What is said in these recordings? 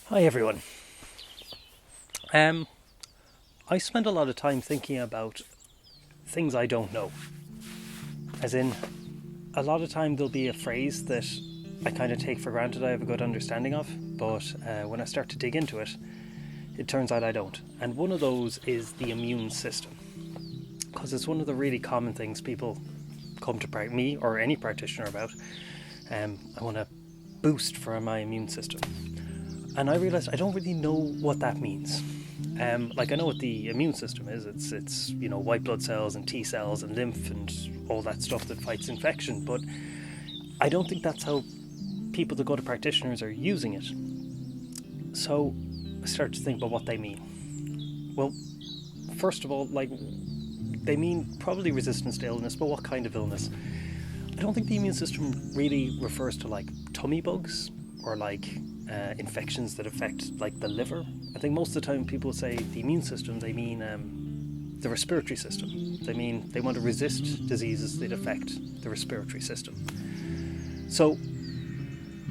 Hi everyone. I spend a lot of time thinking about things I don't know. As in, a lot of time there'll be a phrase that I kind of take for granted I have a good understanding of, but when I start to dig into it, it turns out I don't. And one of those is the immune system, because it's one of the really common things people come to me or any practitioner about. I want to boost for my immune system. And I realised I don't really know what that means. I know what the immune system is. It's white blood cells and T cells and lymph and all that stuff that fights infection. But I don't think that's how people that go to practitioners are using it. So I started to think about what they mean. Well, first of all, they mean probably resistance to illness, but what kind of illness? I don't think the immune system really refers to tummy bugs or infections that affect the liver. I think most of the time people say the immune system, they mean the respiratory system. They mean they want to resist diseases that affect the respiratory system. So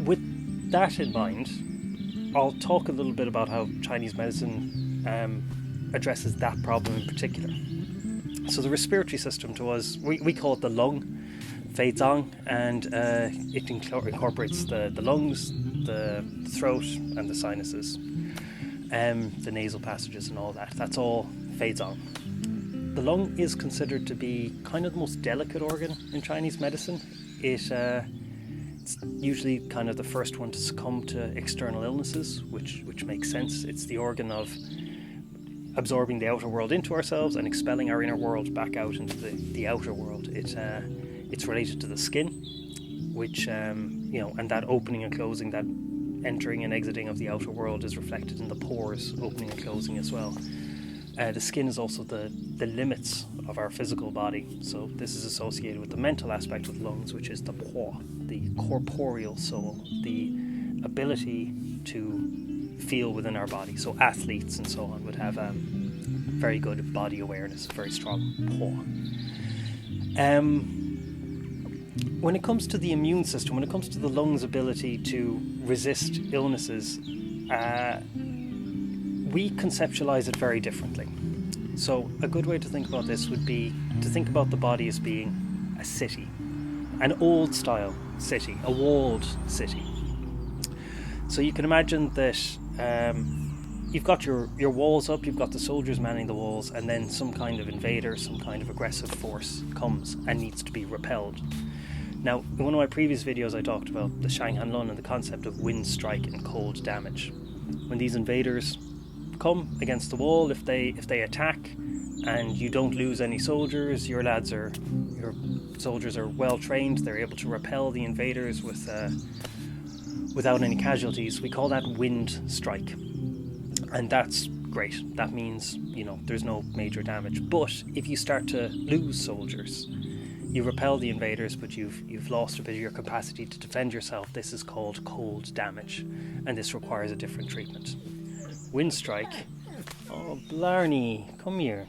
with that in mind, I'll talk a little bit about how Chinese medicine addresses that problem in particular. So the respiratory system to us, we call it the lung, Feizang, and it incorporates the lungs, the throat and the sinuses, the nasal passages and all that. That's all Feizang. The lung is considered to be kind of the most delicate organ in Chinese medicine. It's usually kind of the first one to succumb to external illnesses, which makes sense. It's the organ of absorbing the outer world into ourselves and expelling our inner world back out into the outer world. It's related to the skin, which, and that opening and closing, that entering and exiting of the outer world is reflected in the pores opening and closing as well. The skin is also the limits of our physical body. So this is associated with the mental aspect of the lungs, which is the po, the corporeal soul, the ability to feel within our body. So athletes and so on would have very good body awareness, very strong po. When it comes to the immune system, when it comes to the lungs' ability to resist illnesses, we conceptualize it very differently. So a good way to think about this would be to think about the body as being a city, an old style city, a walled city. So you can imagine that you've got your walls up, you've got the soldiers manning the walls, and then some kind of invader, some kind of aggressive force comes and needs to be repelled. Now, in one of my previous videos I talked about the Shanghan Lun and the concept of wind strike and cold damage. When these invaders come against the wall, if they attack and you don't lose any soldiers, your soldiers are well trained, they're able to repel the invaders without any casualties. We call that wind strike. And that's great. That means, there's no major damage. But if you start to lose soldiers, you repel the invaders, but you've lost a bit of your capacity to defend yourself. This is called cold damage, and this requires a different treatment. Wind strike. Oh, Blarney, come here.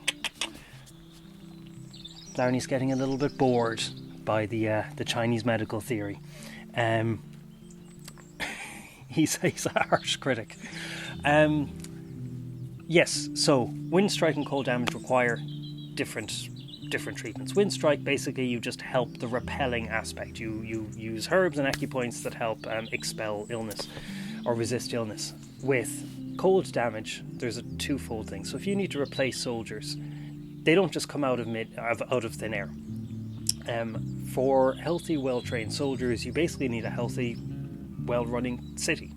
Blarney's getting a little bit bored by the Chinese medical theory. He's a harsh critic. Yes, so wind strike and cold damage require different treatments. Wind strike, basically you just help the repelling aspect. You use herbs and acupoints that help expel illness or resist illness. With cold damage, there's a twofold thing. So if you need to replace soldiers, they don't just come out of thin air. For healthy, well-trained soldiers, you basically need a healthy, well-running city.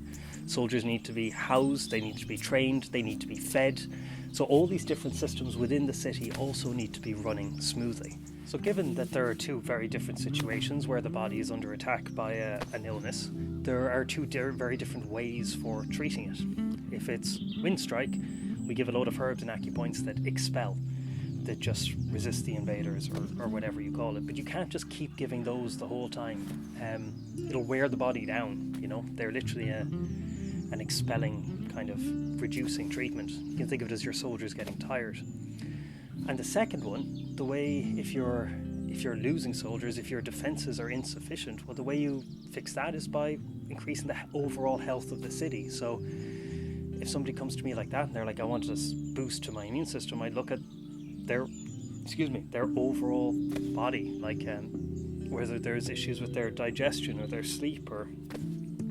Soldiers need to be housed, they need to be trained, they need to be fed. So all these different systems within the city also need to be running smoothly. So given that there are two very different situations where the body is under attack by an illness, there are two very different ways for treating it. If it's wind strike, we give a load of herbs and acupoints that expel, that just resist the invaders or whatever you call it. But you can't just keep giving those the whole time. It'll wear the body down, They're literally an expelling kind of reducing treatment. You can think of it as your soldiers getting tired. And the second one, the way if you're losing soldiers, if your defenses are insufficient, well, the way you fix that is by increasing the overall health of the city. So if somebody comes to me like that and they're like, I want this boost to my immune system, I'd look at their overall body, like whether there's issues with their digestion or their sleep or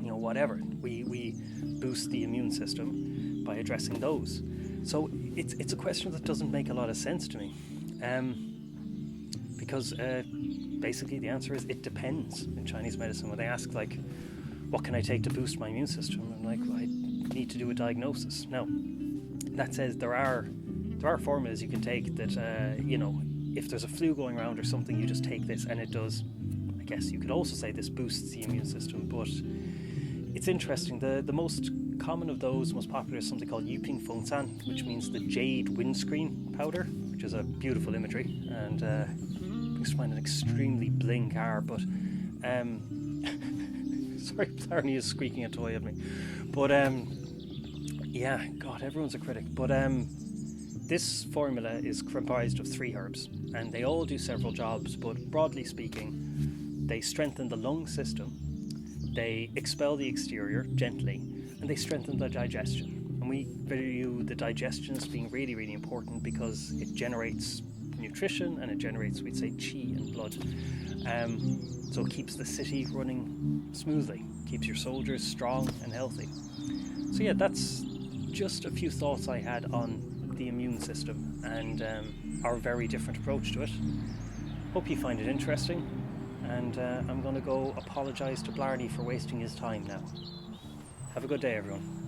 whatever. We boost the immune system by addressing those. So it's a question that doesn't make a lot of sense to me, because basically the answer is it depends in Chinese medicine. When they ask, like, what can I take to boost my immune system, I'm like, well, I need to do a diagnosis. Now, that says there are formulas you can take that if there's a flu going around or something, you just take this and it does. I guess you could also say this boosts the immune system, but it's interesting. The most common of those, most popular, is something called Yuping Fengsan, which means the jade windscreen powder, which is a beautiful imagery and brings to mind an extremely bling car. But sorry, Blarney is squeaking a toy at me. But yeah, God, everyone's a critic. But this formula is comprised of 3 herbs, and they all do several jobs, but broadly speaking, they strengthen the lung system, they expel the exterior gently, and they strengthen the digestion. And we view the digestion as being really, really important because it generates nutrition and it generates, we'd say, qi and blood. So it keeps the city running smoothly, keeps your soldiers strong and healthy. So yeah, that's just a few thoughts I had on the immune system and our very different approach to it. Hope you find it interesting, and I'm going to go apologise to Blarney for wasting his time now. Have a good day, everyone.